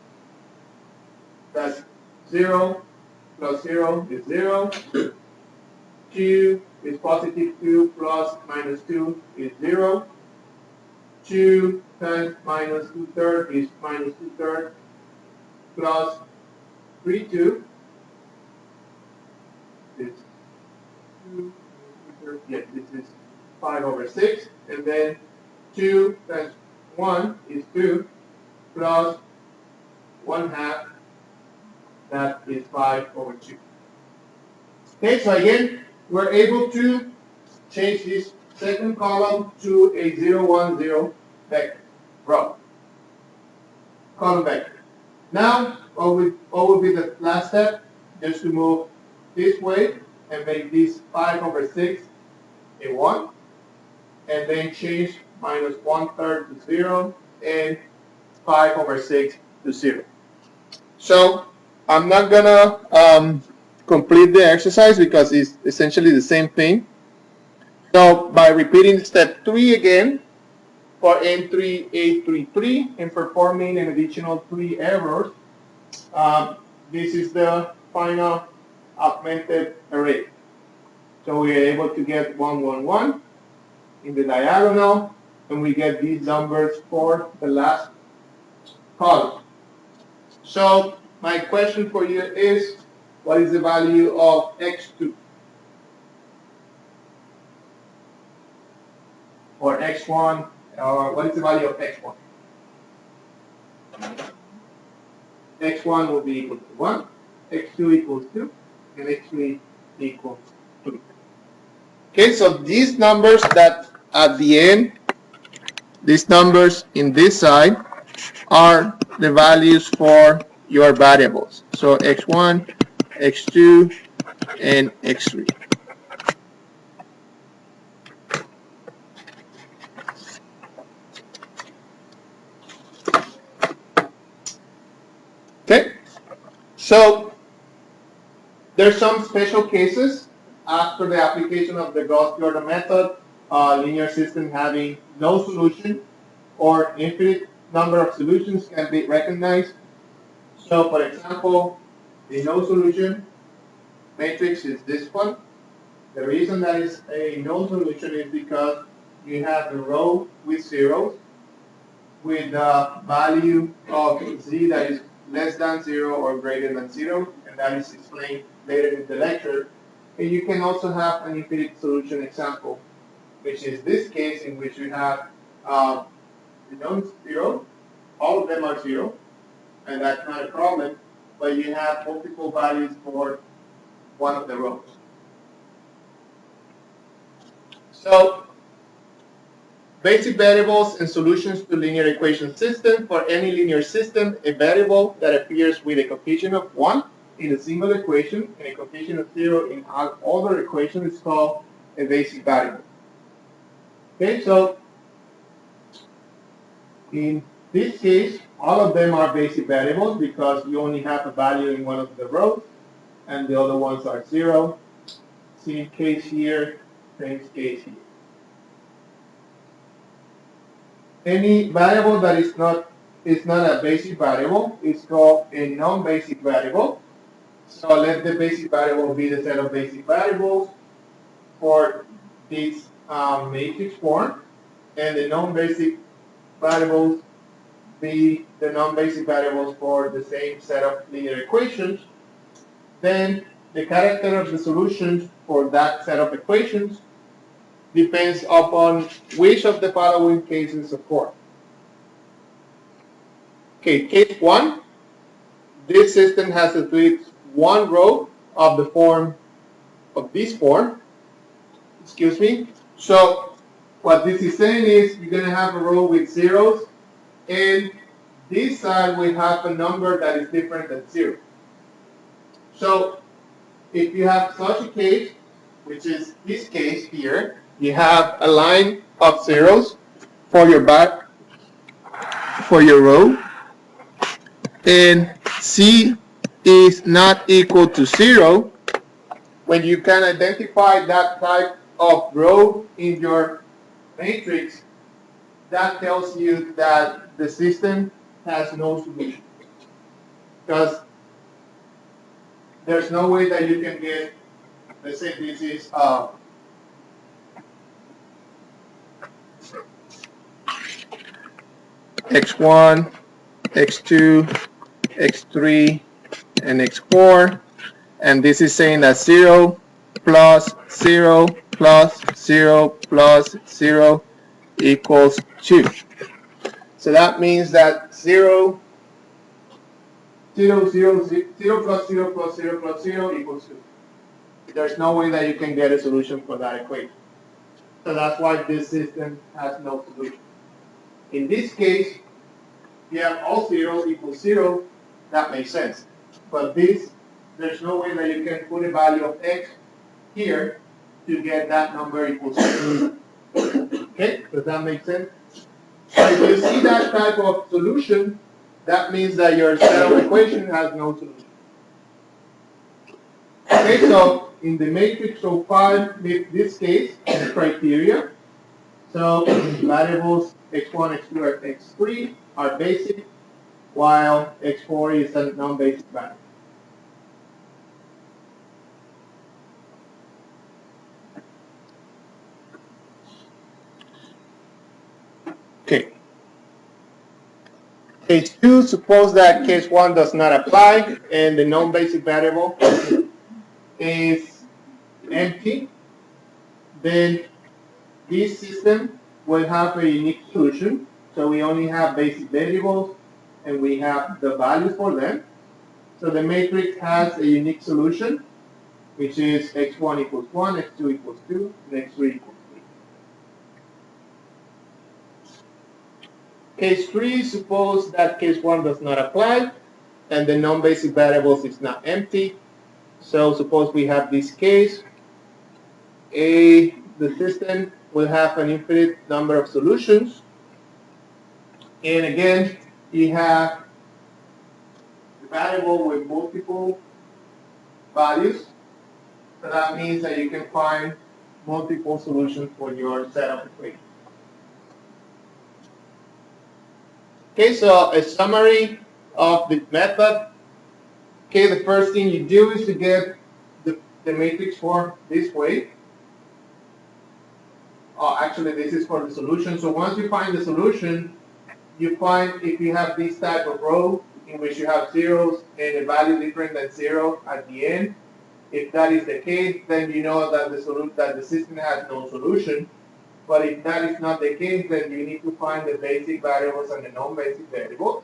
A: that's 0 plus 0 is 0. 2 is positive 2 plus minus 2 is 0. 2 times minus 2/3 is minus 2/3 plus 3/2 is 2, yeah, this is 5/6, and then 2 times 1 is 2 plus 1/2, that is 5/2. Okay, so again, we're able to change this second column to a 0, 1, 0 vector row, column vector. Now, what would be the last step? Just to move this way and make this 5/6 a 1, and then change minus 1/3 to 0 and 5/6 to 0. So I'm not gonna complete the exercise because it's essentially the same thing. So by repeating step 3 again for N3A33 and performing an additional 3 errors, this is the final augmented array. So we are able to get 1, 1, 1 in the diagonal, and we get these numbers for the last column. So my question for you is, what is the value of x2? Or x1, or what is the value of x1? x1 will be equal to 1, x2 equals 2, and x3 equals 3. Okay, so these numbers that at the end, these numbers in this side are the values for your variables. So x1, x2, and x3. Okay, so there's some special cases after the application of the Gauss Jordan method, linear system having no solution or infinite number of solutions can be recognized. So for example, the no solution matrix is this one. The reason that is a no solution is because you have a row with zeros with the value of z that is less than 0 or greater than 0, and that is explained later in the lecture. And you can also have an infinite solution example, which is this case in which you have the non-zero, all of them are 0, and that's not a problem. but you have multiple values for one of the rows. So, basic variables and solutions to linear equation system. For any linear system, a variable that appears with a coefficient of 1 in a single equation and a coefficient of 0 in other equations is called a basic variable. Okay, so in this case, all of them are basic variables because you only have a value in one of the rows and the other ones are 0. Same case here, same case here. Any variable that is not a basic variable is called a non-basic variable. So let the basic variable be the set of basic variables for this matrix form, and the non-basic variables be the non-basic variables for the same set of linear equations. Then the character of the solutions for that set of equations depends upon which of the following cases occur. Okay, case 1, this system has at least one row of the form of this form. Excuse me. So what this is saying is you're going to have a row with zeros, and this side will have a number that is different than 0. So if you have such a case, which is this case here, you have a line of zeros for your row, and C is not equal to 0. When you can identify that type of row in your matrix, that tells you that the system has no solution. Because there's no way that you can get, let's say this is x1, x2, x3, and x4, and this is saying that 0 plus 0 plus 0 plus 0 equals 2. So that means that 0 plus 0 plus 0 plus 0 equals 2. There's no way that you can get a solution for that equation. So that's why this system has no solution. In this case, you have all zeros equals 0. That makes sense. But there's no way that you can put a value of x here to get that number equals 0. Okay, does that make sense? So if you see that type of solution, that means that your set of equation has no solution. Okay, so in the matrix of 5, in this case, the criteria. So variables x1, x2, and x3 are basic, while x4 is a non-basic variable. Okay. Case 2, suppose that case 1 does not apply and the non-basic variable is empty. Then this system will have a unique solution. So we only have basic variables and we have the values for them. So the matrix has a unique solution, which is x1 equals 1, x2 equals 2, and x3 equals 3. Case 3, suppose that case 1 does not apply and the non-basic variables is not empty. So suppose we have this case. The system will have an infinite number of solutions. And again, you have the variable with multiple values. So that means that you can find multiple solutions for your set of equations. Okay, so a summary of the method. Okay, the first thing you do is to get the matrix form this way. Actually, this is for the solution. So once you find the solution, you find if you have this type of row in which you have zeros and a value different than 0 at the end. If that is the case, then you know that the system has no solution. But if that is not the case, then you need to find the basic variables and the non-basic variables.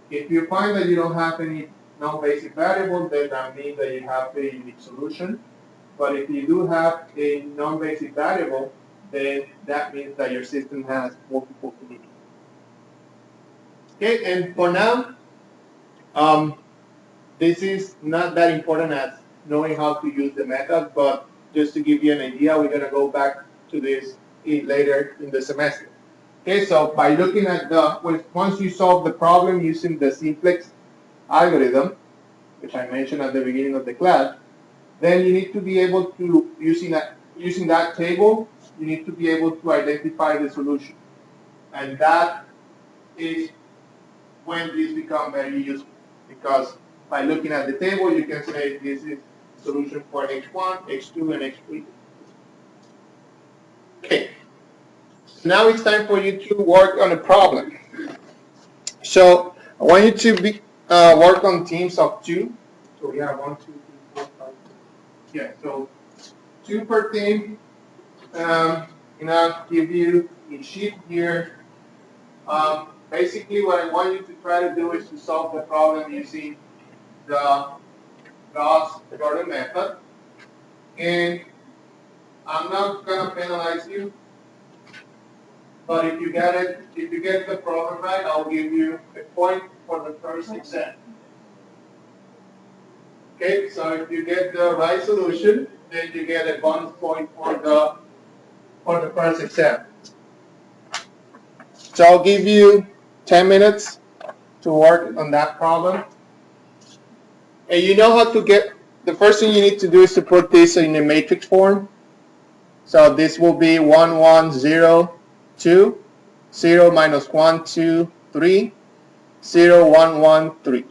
A: If you find that you don't have any non-basic variable, then that means that you have a unique solution. But if you do have a non-basic variable, then that means that your system has multiple solutions. Okay, and for now, this is not that important as knowing how to use the method, but just to give you an idea, we're going to go back to this later in the semester. Okay, so by looking at once you solve the problem using the simplex algorithm, which I mentioned at the beginning of the class, then you need to be able to, using that table, you need to be able to identify the solution. And that is when this becomes very useful, because by looking at the table, you can say this is solution for x1, x2, and x3. Okay, now it's time for you to work on a problem. So I want you to work on teams of 2. So we have 1, 2, 3, 4, 5, 6. Yeah, so 2 per team. Give you a sheet here. Basically, what I want you to try to do is to solve the problem using the Gauss Jordan method. And I'm not going to penalize you, but if you get the problem right, I'll give you a point for the first exam. Okay, so if you get the right solution, then you get a bonus point for the first exam. So I'll give you 10 minutes to work on that problem. And you know how to the first thing you need to do is to put this in a matrix form. So this will be 1, 1, 0, 2, 0, minus 1, 2, 3, 0, 1, 1, 3.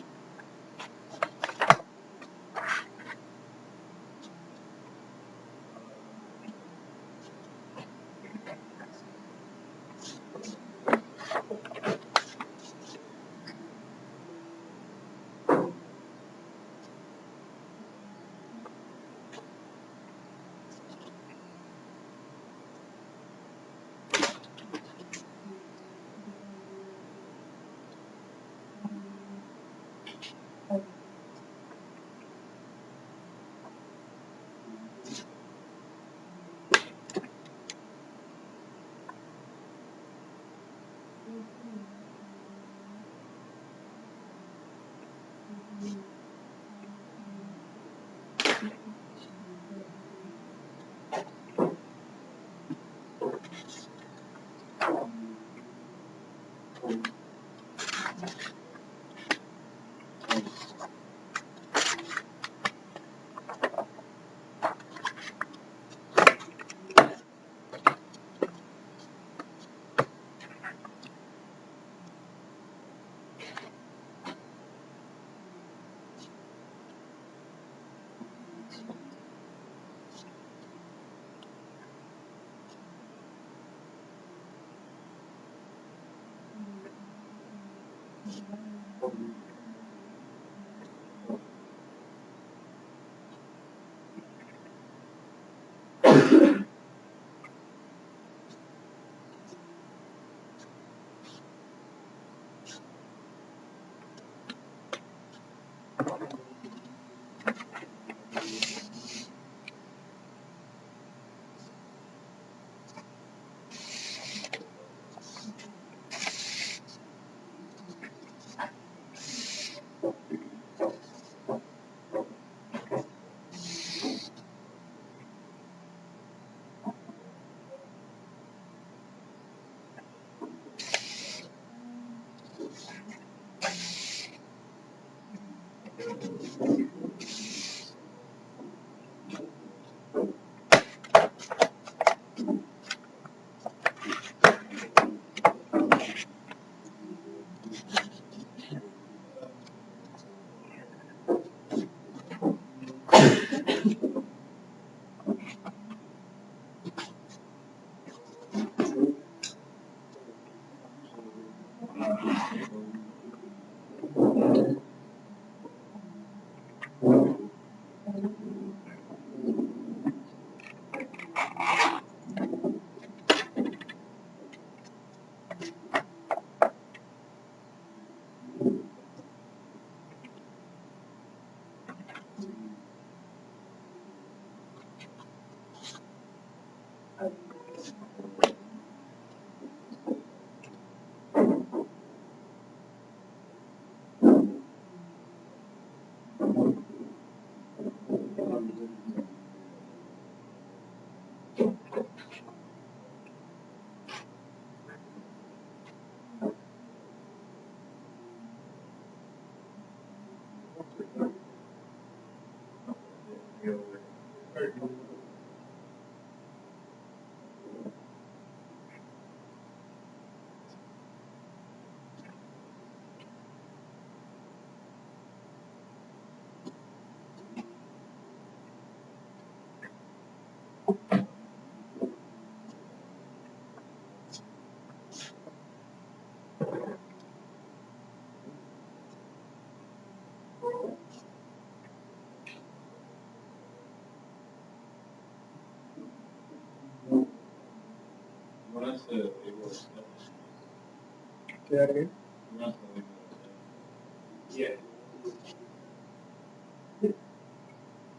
A: Yeah.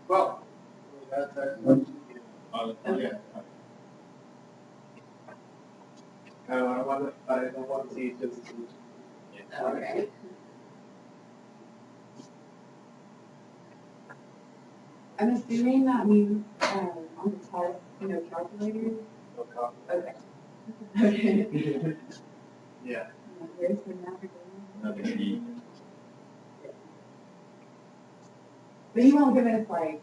A: Well, that's yeah. I don't want to see it just.
B: Okay. I'm assuming that means on the test, calculators.
A: No copy.
B: Okay. Okay.
A: Yeah.
B: Here's the navigation. But you won't give us like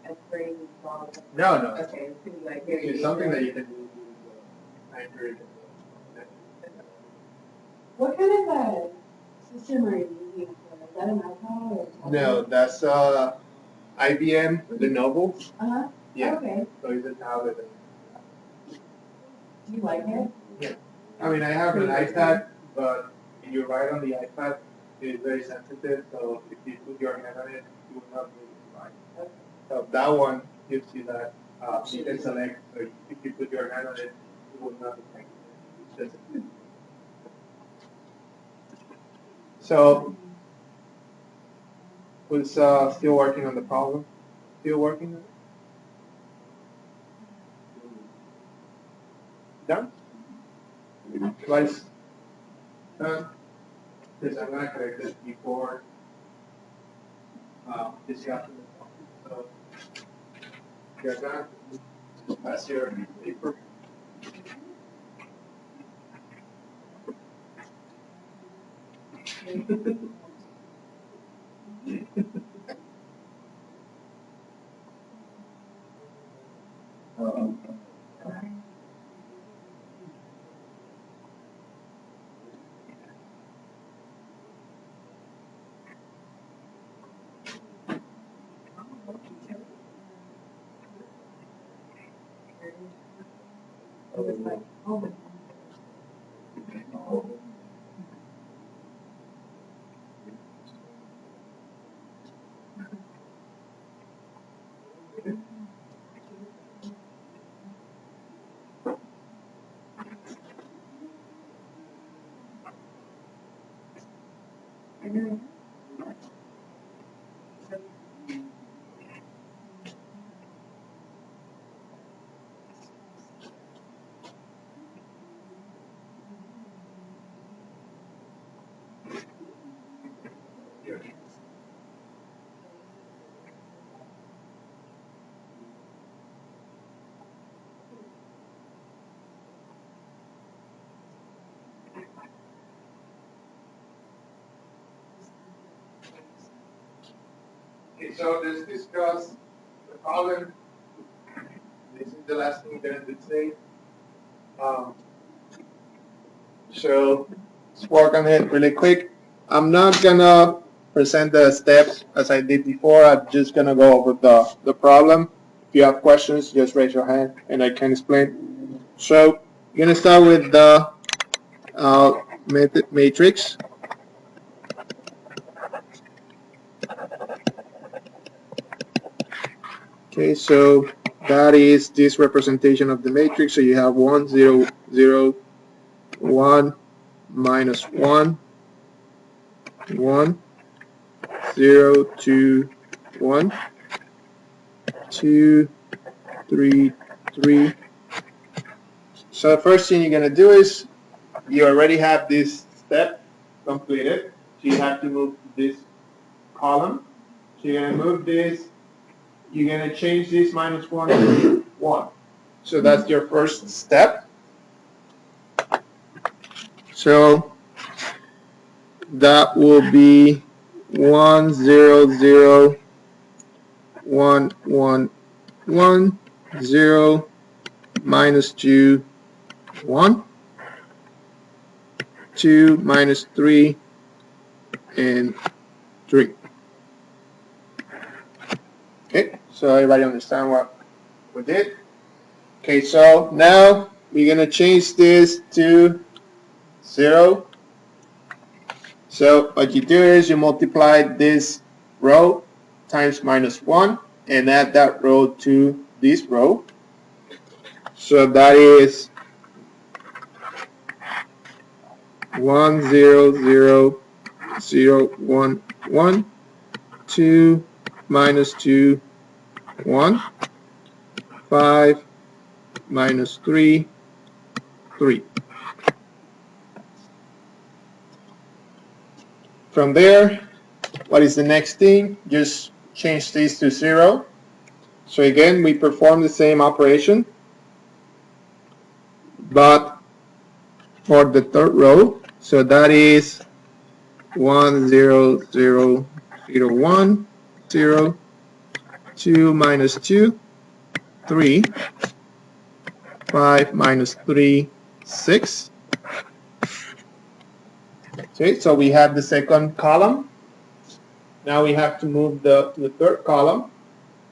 B: a crazy problem.
A: No, no.
B: Okay, it's gonna be like very.
A: It's something that you can do. I agree.
B: What kind of a system are you using for? Is that an iPod or?
A: No, that's IBM Lenovo.
B: Uh-huh.
A: Yeah.
B: Okay.
A: So it's a tablet.
B: Do you like it?
A: Yeah. I mean, I have an iPad, but when you write on the iPad, it's very sensitive. So if you put your hand on it, you will not be able to write.
B: Okay.
A: So that one gives you that. You can select. So if you put your hand on it, it will not detect it. It's just. So, who's still working on the problem? Still working on it? Done? Twice. Done. Because I'm going to correct this before this afternoon. So, you're done. Pass your paper.
B: It was like, oh. I know.
A: Okay, so let's discuss the problem. This is the last thing that I did say. So let's work on it really quick. I'm not gonna present the steps as I did before. I'm just gonna go over the problem. If you have questions, just raise your hand and I can explain. So you're gonna start with the matrix. Okay, so that is this representation of the matrix. So you have 1, 0, 0, 1, minus 1, 1, 0, 2, 1, 2, 3, 3, So the first thing you're going to do is you already have this step completed. So you have to move this column. So you're going to move this. You're going to change this -1 to 1. So that's your first step. So that will be 1 0 0 1 1 1 0 -2 1 2 -3 and 3. Okay, so everybody understand what we did? Okay, so now we're gonna change this to 0. So what you do is you multiply this row times -1 and add that row to this row. So that is 1 0 0 0 1 1 2 -2 1 5 -3 3. From there, what is the next thing? Just change this to 0. So again, we perform the same operation, but for the third row. So that is 1 0 0 0 1 0 2 -2 3 5 -3 6. Okay, so we have the second column. Now we have to move the third column.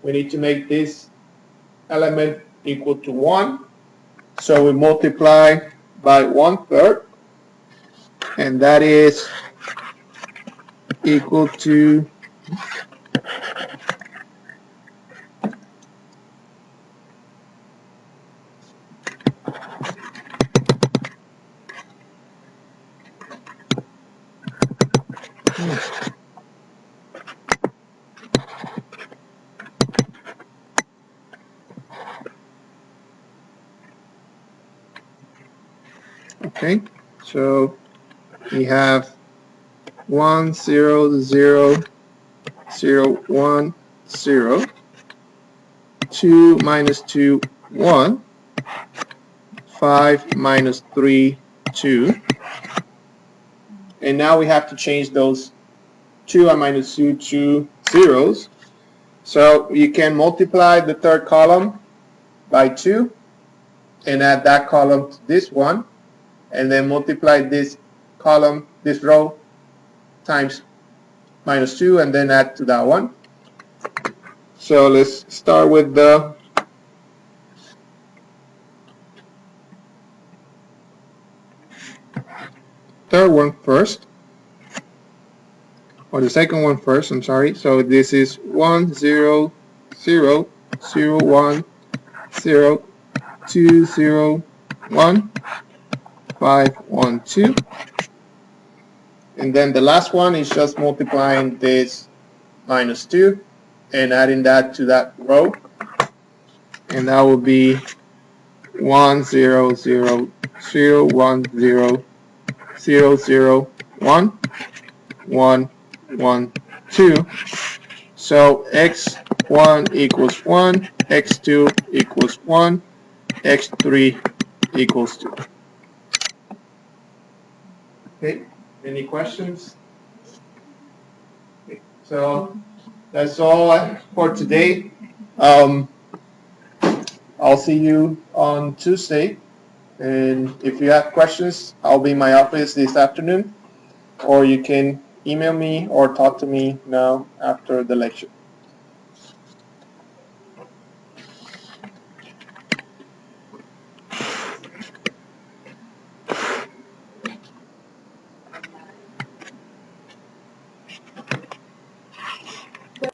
A: We need to make this element equal to 1. So we multiply by 1/3, and that is equal to okay, so we have 1 0 0 0 1 0 2 -2 1 5 -3 2, and now we have to change those 2 and -2 to zeros. So you can multiply the third column by 2 and add that column to this one, and then multiply this column, this row, times -2 and then add to that one. So let's start with the third one first, or the second one first, I'm sorry. So this is 1 0 0 0 1 0 2 0 1 5 1 2, and then the last one is just multiplying this -2 and adding that to that row, and that will be 1 0 0 0 1 0 0 0 1 1 1 2. So x1 equals 1, x2 equals 1, x3 equals 2. Okay, any questions? Okay. So that's all for today. I'll see you on Tuesday, and if you have questions, I'll be in my office this afternoon, or you can email me or talk to me now after the lecture.